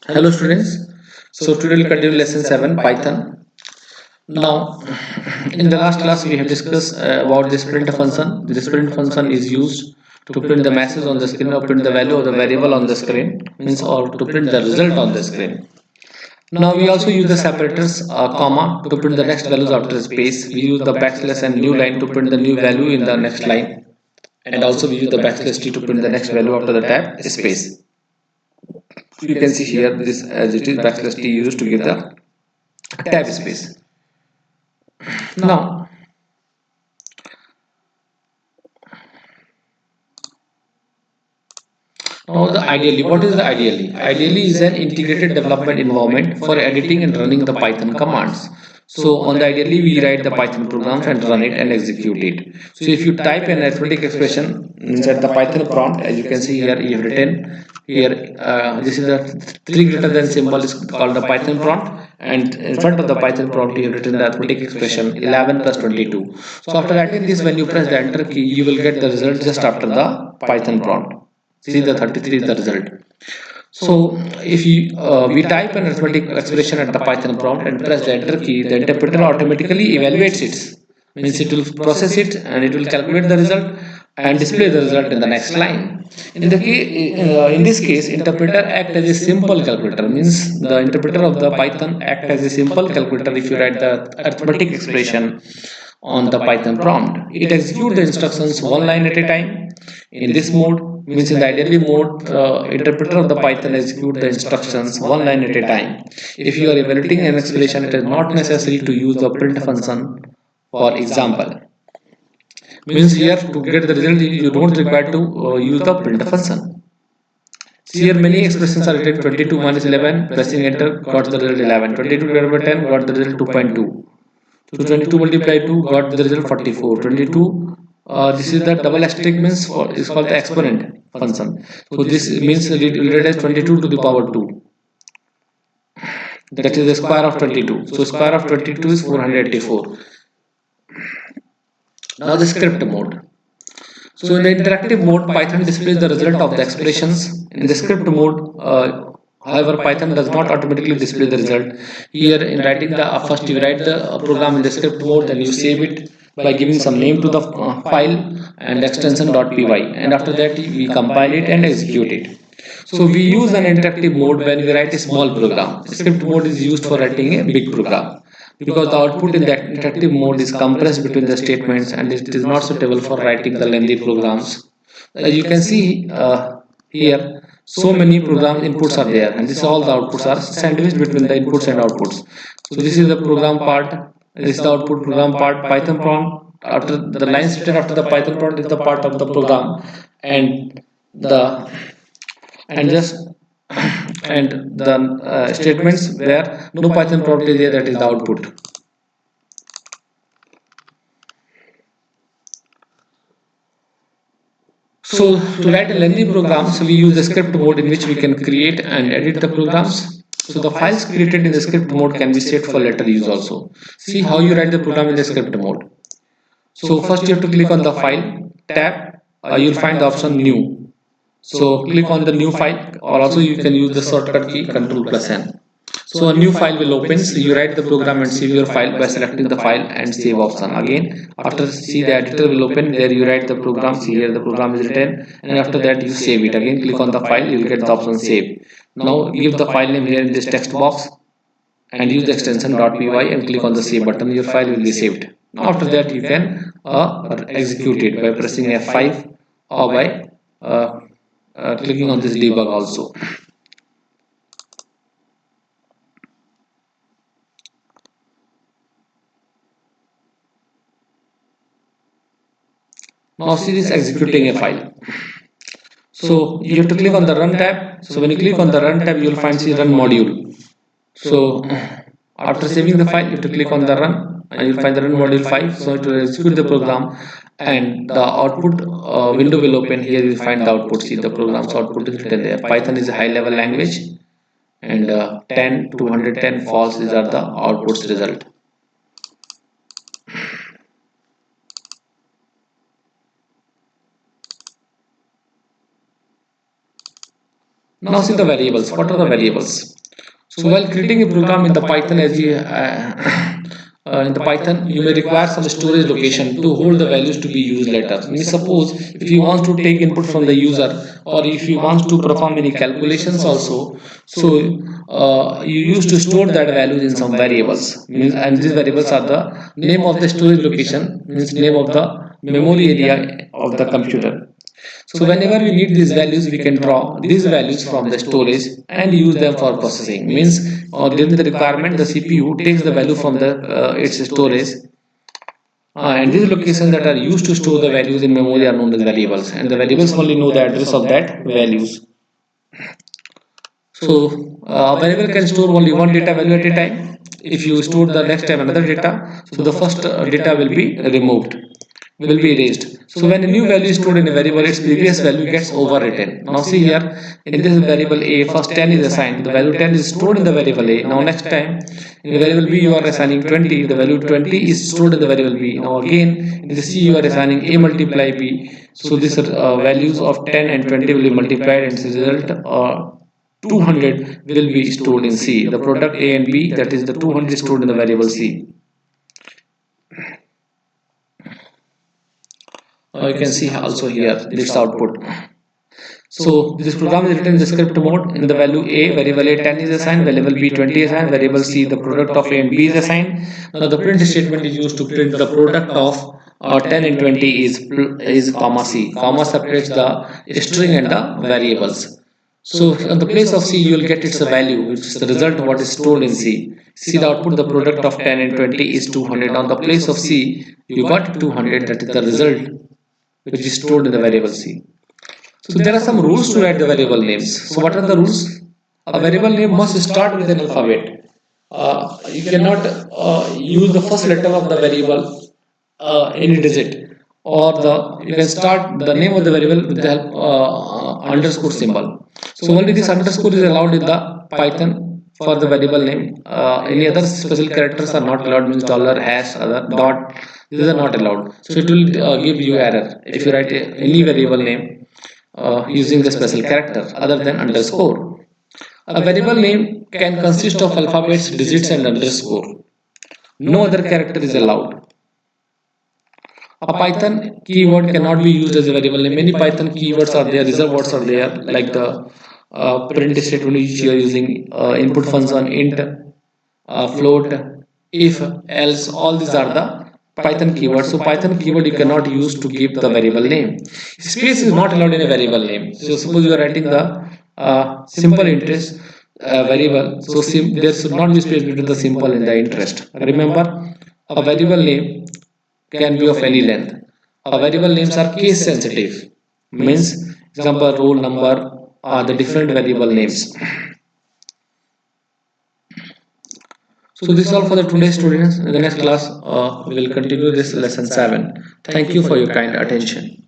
Hello students. So today we'll continue lesson 7 Python. Now in the last class we have discussed about this print function. This print function is used to print the message on the screen or print the value of the variable on the screen, means or to print the result on the screen. Now we also use the separators comma to print the next values after space. We use the backslash and new line to print the new value in the next line, and also we use the backslash t to print the next value after the tab space. You can see here this as it is backslash t used to give the tab space. Now the ideally, what is the ideally? Ideally is an integrated development environment for editing and running the Python commands. So on the ideally we write the Python programs and run it and execute it. So if you type an arithmetic expression inside the Python prompt, as you can see here, you have written here, this is the 3 greater than symbol is called the Python prompt, and in front of the Python prompt you have written the arithmetic expression 11 plus 22. So after writing this, when you press the enter key, you will get the result just after the Python prompt. See the 33 is the result. So if you we type an arithmetic expression at the Python prompt and press the enter key, the interpreter automatically evaluates it. Means it will process it and it will calculate the result and display the result in the next line. In this case, interpreter act as a simple calculator. Means the interpreter of the Python act as a simple calculator if you write the arithmetic expression on the Python prompt. It executes the instructions one line at a time. In this mode, means in the ideally mode, interpreter of the Python execute the instructions one line at a time. If you are evaluating an expression, it is not necessary to use the print function. For example, means here to get the result, you don't require to use the print function. See here many expressions are written 22 minus 11, pressing enter got the result 11, 22 divided by 10 got the result 2.2. So 22 multiplied 2 got the result 44. 22, this is the double asterisk means is called the exponent function. So this means read as 22 to the power 2. That is the square of 22. So square of 22 is 484. Now the script mode. So in the interactive mode, Python displays the result of the expressions. In the script mode, however, Python does not automatically display the result. Here, in writing the first you write the program in the script mode, then you save it by giving some name to the file and extension .py, and after that we compile it and execute it. So we use an interactive mode when we write a small program. Script mode is used for writing a big program because the output in the interactive mode is compressed between the statements and it is not suitable for writing the lengthy programs. As you can see here, so many program inputs are there, and this all the outputs are sandwiched between the inputs and outputs. So this is the program part, this is the output program part, Python prompt. After the lines written after the Python prompt is the part of the program, and the and just and the statements where no Python prompt is there, that is the output. So to write a lengthy programs, we use the script mode in which we can create and edit the programs. So the files created in the script mode can be set for later use also. See how you write the program in the script mode. So first you have to click on the file tab. You'll find the option new. So click on the new file, or also you can use the shortcut key Ctrl plus N. So a new file will open. So you write the program and save your file by selecting the file and save option. Again, after see the editor will open, there you write the program. See here the program is written, and after that you save it. Again, click on the file, you will get the option save. Now give the file name here in this text box and use the extension .py and click on the save button. Your file will be saved. Now after that you can execute it by pressing F5 or by clicking on this debug also. Now see this executing a file. So you have to click on the run tab. So when you click on the run tab, you will find see run module. So after saving the file, you have to click on the run and you'll find the run module 5. So it will execute the program and the output window will open. Here you will find the output. See the program's output is written there. Python is a high level language, and 10 to 110 false, these are the outputs result. Now see the variables. What are the variables? So while creating a program in the Python, as you in the Python, you may require some storage location to hold the values to be used later. Means suppose if you want to take input from the user, or if you want to perform any calculations also, so you used to store that values in some variables. Means, and these variables are the name of the storage location, means name of the memory area of the computer. So whenever we need these values, we can draw these values from the storage and use them for processing. Means during the requirement, the CPU takes the value from the its storage, and these locations that are used to store the values in memory are known as variables, and the variables only know the address of that values. So a variable can store only one data value at a time. If you store the next time another data, so the first data will be removed, will be erased. So when a new value is stored in a variable, its previous value gets overwritten. Now see here, in this variable A, first 10 is assigned. The value 10 is stored in the variable A. Now next time, in the variable B, you are assigning 20. The value 20 is stored in the variable B. Now again, in the C, you are assigning A multiply B. So these values of 10 and 20 will be multiplied, and as a result, 200 will be stored in C. The product A and B, that is the 200 is stored in the variable C. You can see also here this output. So this program is written in the script mode. In the value A, variable A 10 is assigned, variable B 20 is assigned, variable C the product of A and B is assigned. Now the print statement is used to print the product of 10 and 20 is comma C. Comma separates the string and the variables. So on the place of C, you will get its value, which is the result of what is stored in C. See the output, the product of 10 and 20 is 200. On the place of C, you got 200, that is the result which is stored in the variable C. So there are some rules to write the variable names. So what are the rules? A variable name must start with an alphabet. You cannot use the first letter of the variable, any digit, or the you can start the name of the variable with the help underscore symbol. So only this underscore is allowed in the Python for the variable name. Any other special characters are not allowed. Means dollar, hash, other dot. These are not allowed. So it will give you error if you write any variable name using the special character other than underscore. A variable name can consist of alphabets, digits, and underscore. No other character is allowed. A Python keyword cannot be used as a variable name. Many Python keywords are there, reserved words are there, like the print statement which you are using, input function, int, float, if, else, all these are the Python keywords. So Python keyword you cannot use to give the variable name. Space is not allowed in a variable name. So suppose you are writing the simple interest variable, so there should not be space between the simple and the interest. Remember, a variable name can be of any length. Variable names are case sensitive. Means, example, roll number are the different variable names. So this is all for the today's students. In the next class, we will continue this lesson 7. Thank you for your kind attention.